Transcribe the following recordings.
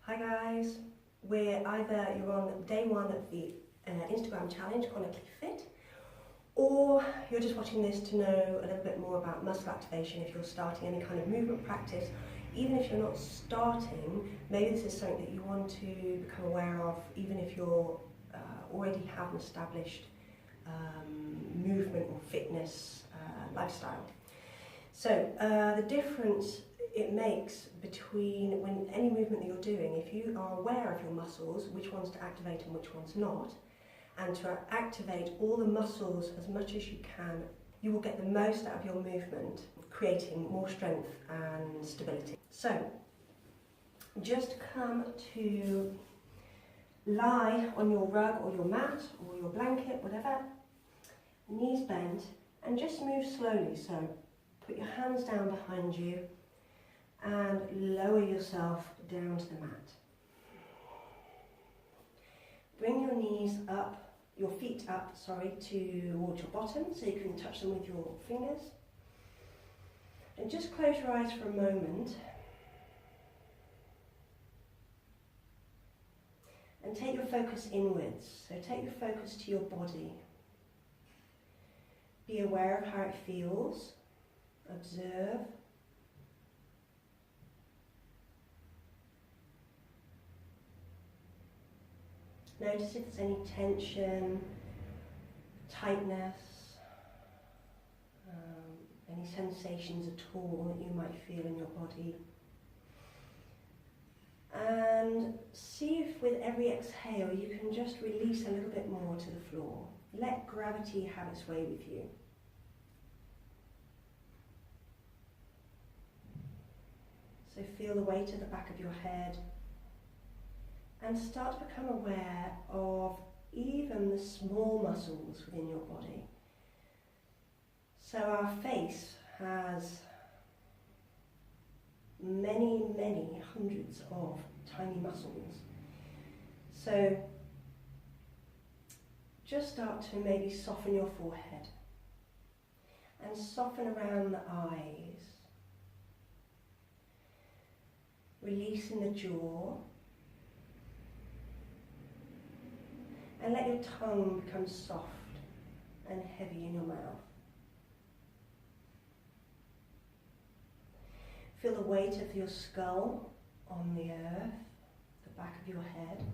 Hi guys, you're on day one of the Instagram challenge, Chronically Fit, or you're just watching this to know a little bit more about muscle activation if you're starting any kind of movement practice. Even if you're not starting, maybe this is something that you want to become aware of, even if you're already have an established movement or fitness lifestyle. So the difference it makes between any movement that you're doing, if you are aware of your muscles, which ones to activate and which ones not, and to activate all the muscles as much as you can, you will get the most out of your movement, creating more strength and stability. So just come to lie on your rug or your mat or your blanket, whatever, knees bent, and just move slowly. So put your hands down behind you and lower yourself down to the mat. Bring your knees up, your feet up, towards your bottom so you can touch them with your fingers. And just close your eyes for a moment and take your focus inwards. So take your focus to your body. Be aware of how it feels. Observe. Notice if there's any tension, tightness, any sensations at all that you might feel in your body. And see if with every exhale you can just release a little bit more to the floor. Let gravity have its way with you. So feel the weight at the back of your head and start to become aware of even the small muscles within your body. So our face has many, many hundreds of tiny muscles. So just start to maybe soften your forehead and soften around the eyes, releasing the jaw, and let your tongue become soft and heavy in your mouth. Feel the weight of your skull on the earth, the back of your head.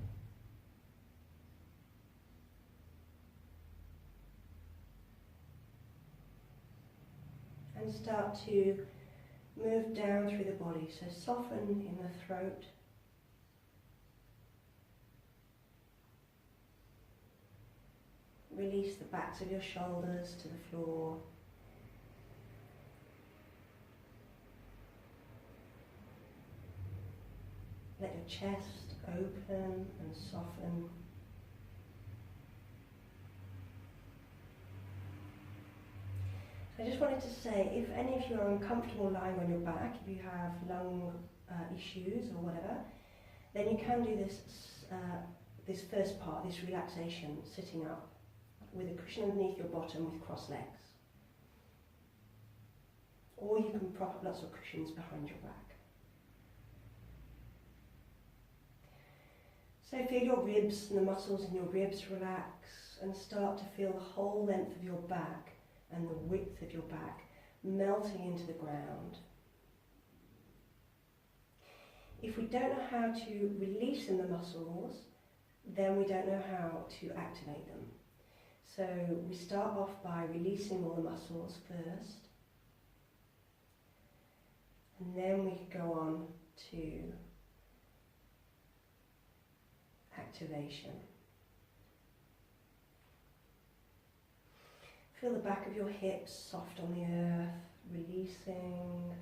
And start to move down through the body, so soften in the throat. Release the backs of your shoulders to the floor. Let your chest open and soften. I just wanted to say, if any of you are uncomfortable lying on your back, if you have lung issues or whatever, then you can do this first part, this relaxation, sitting up with a cushion underneath your bottom with crossed legs. Or you can prop up lots of cushions behind your back. So feel your ribs and the muscles in your ribs relax and start to feel the whole length of your back and the width of your back melting into the ground. If we don't know how to release in the muscles, then we don't know how to activate them. So we start off by releasing all the muscles first, and then we go on to activation. Feel the back of your hips soft on the earth, releasing.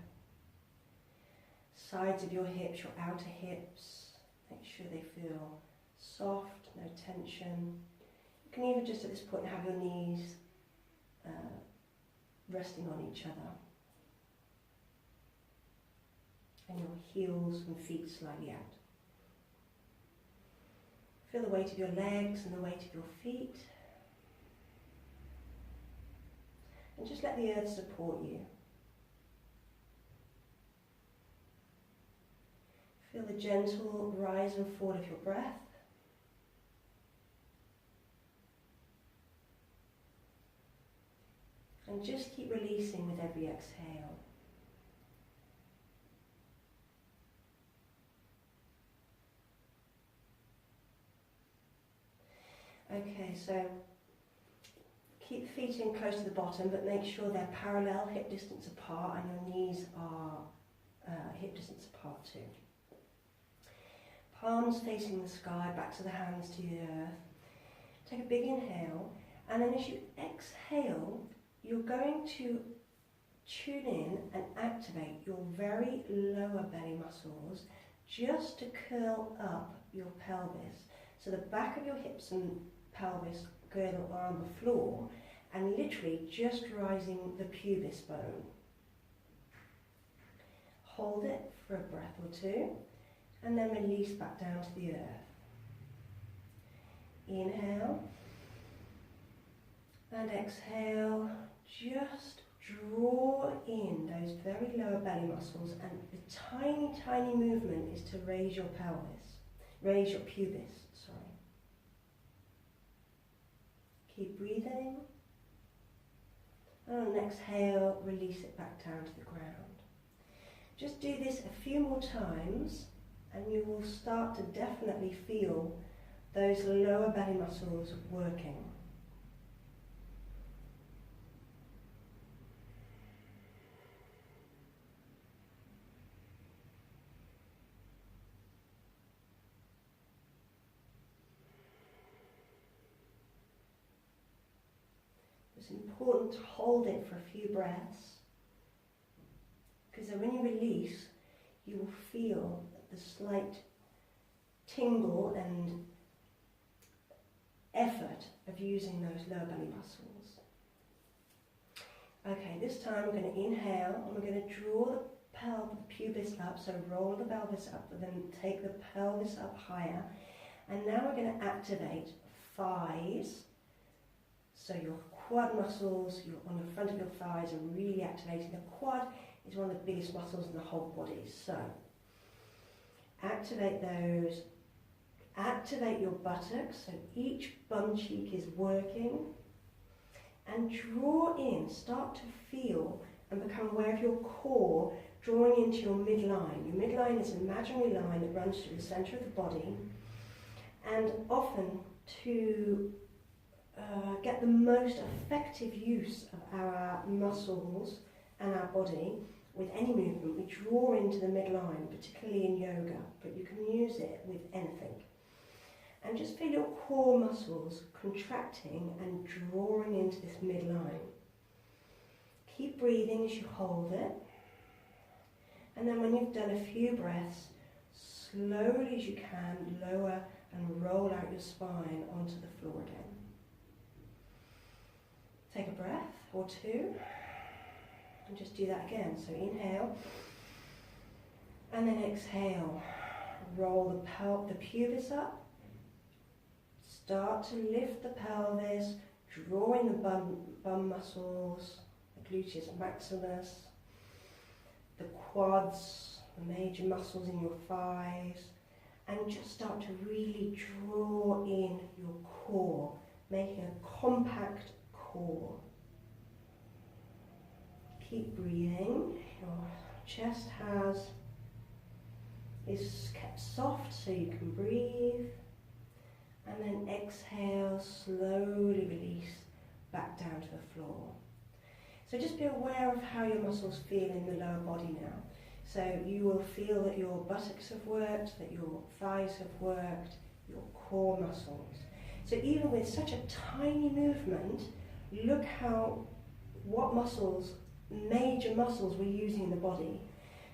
Sides of your hips, your outer hips, make sure they feel soft, no tension. You can even just at this point have your knees resting on each other. And your heels and feet slightly out. Feel the weight of your legs and the weight of your feet. And just let the earth support you. Feel the gentle rise and fall of your breath. And just keep releasing with every exhale. Okay, so keep the feet in close to the bottom, but make sure they're parallel, hip distance apart, and your knees are hip distance apart too. Palms facing the sky, back to the hands to the earth. Take a big inhale, and then as you exhale, you're going to tune in and activate your very lower belly muscles just to curl up your pelvis. So the back of your hips and pelvis girdle are on the floor, and literally just rising the pubis bone. Hold it for a breath or two, and then release back down to the earth. Inhale, and exhale. Just draw in those very lower belly muscles, and the tiny, tiny movement is to raise your pelvis, raise your pubis, sorry. Keep breathing, and on an exhale, release it back down to the ground. Just do this a few more times, and you will start to definitely feel those lower belly muscles working. It's important to hold it for a few breaths, because then when you release, you will feel the slight tingle and effort of using those lower belly muscles. Okay, this time we're going to inhale, and we're going to draw the pubis up, so roll the pelvis up, but then take the pelvis up higher. And now we're going to activate thighs. So your quad muscles, on the front of your thighs are really activating. The quad is one of the biggest muscles in the whole body. So activate those. Activate your buttocks, so each bum cheek is working. And draw in, start to feel and become aware of your core drawing into your midline. Your midline is an imaginary line that runs through the centre of the body. And often to get the most effective use of our muscles and our body with any movement, we draw into the midline, particularly in yoga, but you can use it with anything. And just feel your core muscles contracting and drawing into this midline. Keep breathing as you hold it. And then when you've done a few breaths, slowly as you can, lower and roll out your spine onto the floor again. Take a breath or two, and just do that again. So inhale, and then exhale. Roll the pubis up. Start to lift the pelvis, drawing the bum muscles, the gluteus maximus, the quads, the major muscles in your thighs, and just start to really draw in your core, making a compact core. Keep breathing. Your chest is kept soft so you can breathe. And then exhale, slowly release back down to the floor. So just be aware of how your muscles feel in the lower body now. So you will feel that your buttocks have worked, that your thighs have worked, your core muscles. So even with such a tiny movement, look what muscles, major muscles we're using in the body.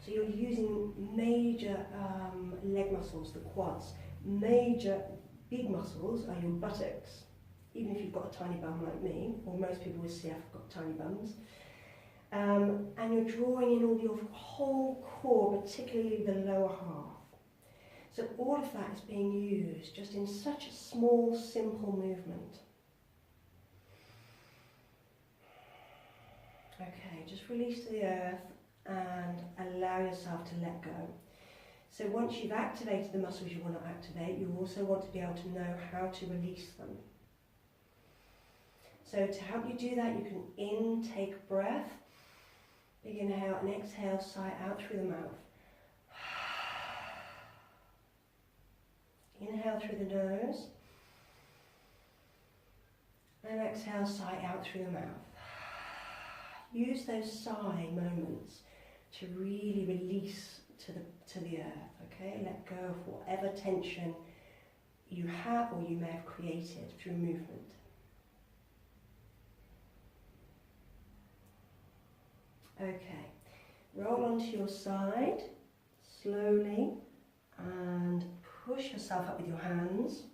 So you're using major leg muscles, the quads. Major big muscles are your buttocks, even if you've got a tiny bum like me, or most people with CF have got tiny bums. And you're drawing in all your whole core, particularly the lower half. So all of that is being used just in such a small, simple movement. Okay, just release to the earth and allow yourself to let go. So once you've activated the muscles you want to activate, you also want to be able to know how to release them. So to help you do that, you can intake breath, big inhale, and exhale, sigh out through the mouth. Inhale through the nose, and exhale, sigh out through the mouth. Use those sigh moments to really release to the earth, okay? Let go of whatever tension you have or you may have created through movement. Okay, roll onto your side slowly and push yourself up with your hands.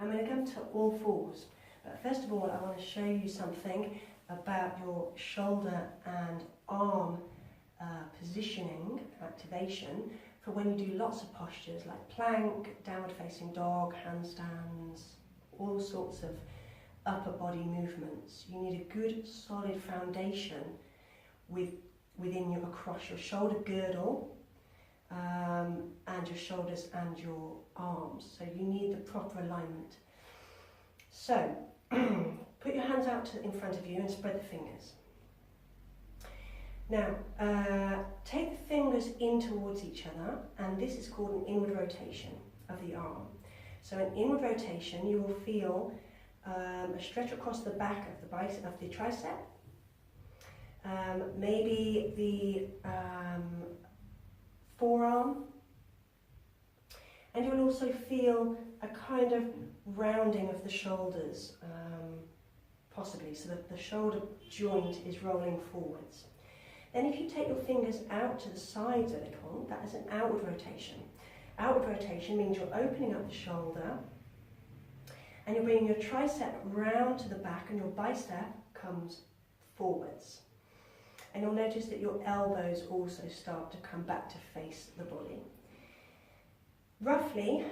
I'm going to come to all fours, but first of all I want to show you something about your shoulder and arm positioning, activation, for when you do lots of postures like plank, downward facing dog, handstands, all sorts of upper body movements. You need a good solid foundation across your shoulder girdle and your shoulders and your arms. So you need the proper alignment. So put your hands out in front of you and spread the fingers. Now, take the fingers in towards each other, and this is called an inward rotation of the arm. So an inward rotation, you will feel a stretch across the back of the tricep, maybe the forearm, and you'll also feel a kind of rounding of the shoulders, possibly, so that the shoulder joint is rolling forwards. Then if you take your fingers out to the sides a little, that is an outward rotation. Outward rotation means you're opening up the shoulder and you're bringing your tricep round to the back and your bicep comes forwards. And you'll notice that your elbows also start to come back to face the body. Roughly,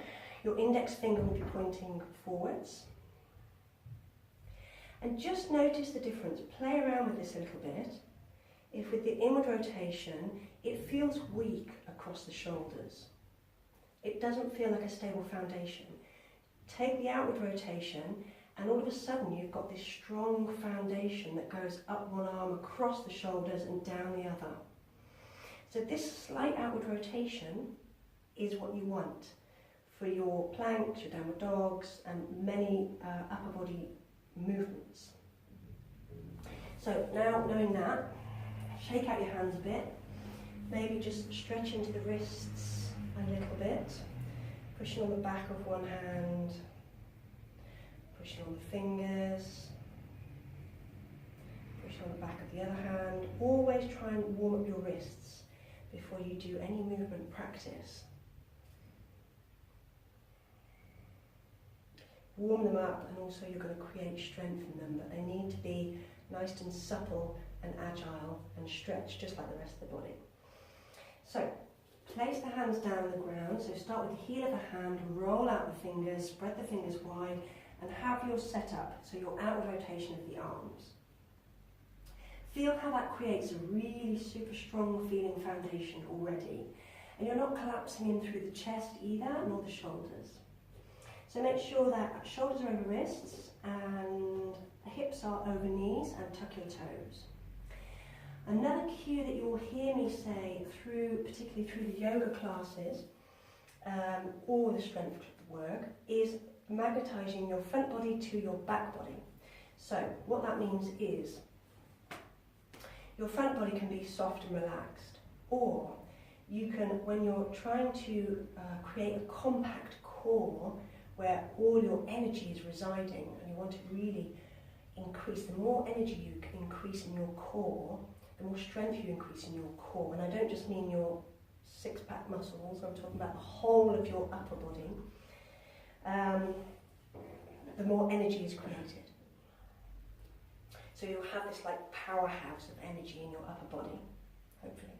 your index finger will be pointing forwards. And just notice the difference. Play around with this a little bit. If with the inward rotation, it feels weak across the shoulders. It doesn't feel like a stable foundation. Take the outward rotation and all of a sudden you've got this strong foundation that goes up one arm, across the shoulders and down the other. So this slight outward rotation is what you want for your planks, your downward dogs and many upper body movements. So now knowing that, shake out your hands a bit, maybe just stretch into the wrists a little bit, pushing on the back of one hand, pushing on the fingers, pushing on the back of the other hand. Always try and warm up your wrists before you do any movement practice. Warm them up, and also you're going to create strength in them, but they need to be nice and supple and agile and stretched just like the rest of the body. So place the hands down on the ground. So start with the heel of the hand, roll out the fingers, spread the fingers wide and have your setup, so your outward rotation of the arms. Feel how that creates a really super strong feeling foundation already. And you're not collapsing in through the chest either, nor the shoulders. So make sure that shoulders are over wrists and the hips are over knees, and tuck your toes. Another cue that you will hear me say, particularly through the yoga classes or the strength work, is magnetising your front body to your back body. So what that means is your front body can be soft and relaxed, or you can, when you're trying to create a compact core where all your energy is residing and you want to really increase, the more energy you can increase in your core, the more strength you increase in your core. And I don't just mean your six-pack muscles, I'm talking about the whole of your upper body. The more energy is created. So you'll have this like powerhouse of energy in your upper body, hopefully.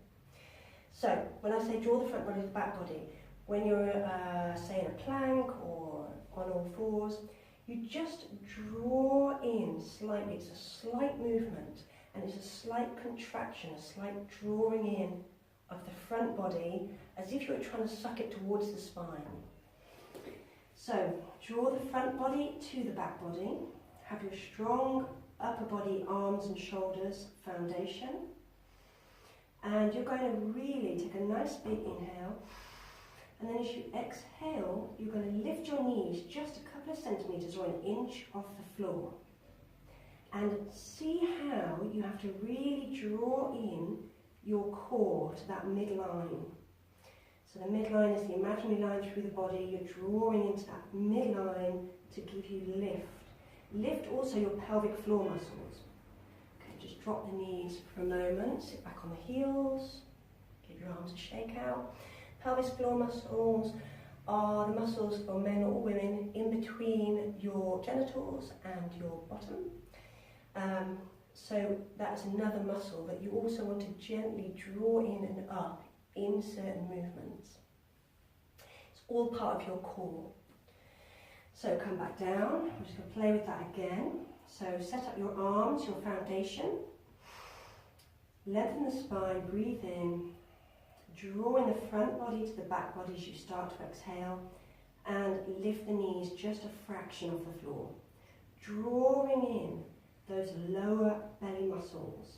So when I say draw the front body to the back body, when you're say in a plank or on all fours, you just draw in slightly. It's a slight movement and it's a slight contraction, a slight drawing in of the front body as if you were trying to suck it towards the spine. So draw the front body to the back body. Have your strong upper body, arms and shoulders foundation. And you're going to really take a nice big inhale. And then as you exhale, you're going to lift your knees just a couple of centimetres or an inch off the floor. And see how you have to really draw in your core to that midline. So the midline is the imaginary line through the body. You're drawing into that midline to give you lift. Lift also your pelvic floor muscles. Okay, just drop the knees for a moment. Sit back on the heels. Give your arms a shake out. Pelvic floor muscles are the muscles for men or women in between your genitals and your bottom. So that's another muscle that you also want to gently draw in and up in certain movements. It's all part of your core. So come back down. I'm just going to play with that again. So set up your arms, your foundation. Lengthen the spine, breathe in. Drawing the front body to the back body as you start to exhale. And lift the knees just a fraction off the floor. Drawing in those lower belly muscles.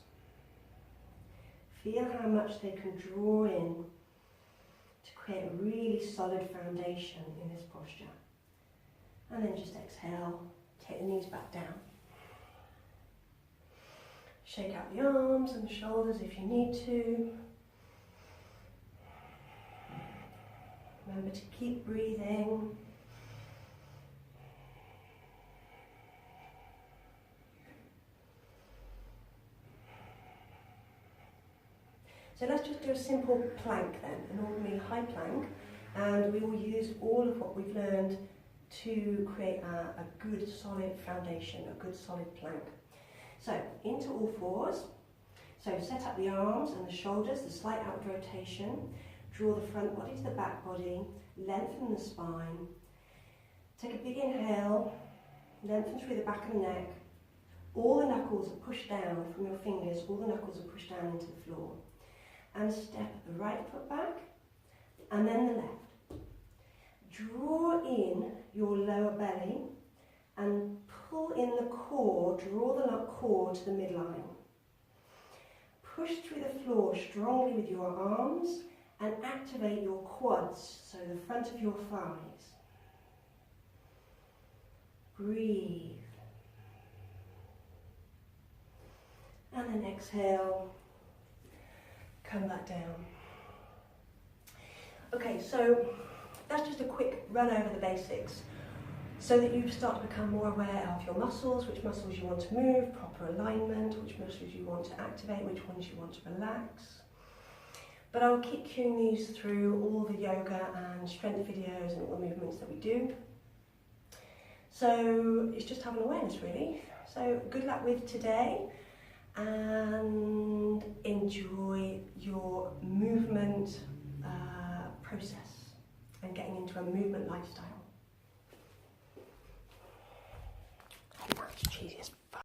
Feel how much they can draw in to create a really solid foundation in this posture. And then just exhale, take the knees back down. Shake out the arms and the shoulders if you need to. Remember to keep breathing. So let's just do a simple plank then, an ordinary high plank, and we will use all of what we've learned to create a good solid foundation, a good solid plank. So into all fours, so set up the arms and the shoulders, the slight outward rotation, draw the front body to the back body, lengthen the spine, take a big inhale, lengthen through the back of the neck, all the knuckles are pushed down from your fingers, all the knuckles are pushed down into the floor. And step the right foot back, and then the left. Draw in your lower belly, and pull in the core, draw the core to the midline. Push through the floor strongly with your arms, and activate your quads, so the front of your thighs. Breathe. And then exhale. Come back down. Okay, so that's just a quick run over the basics so that you start to become more aware of your muscles, which muscles you want to move, proper alignment, which muscles you want to activate, which ones you want to relax. But I'll keep cueing these through all the yoga and strength videos and all the movements that we do. So it's just having awareness really. So good luck with today. And enjoy your movement process and getting into a movement lifestyle. That's cheesiest.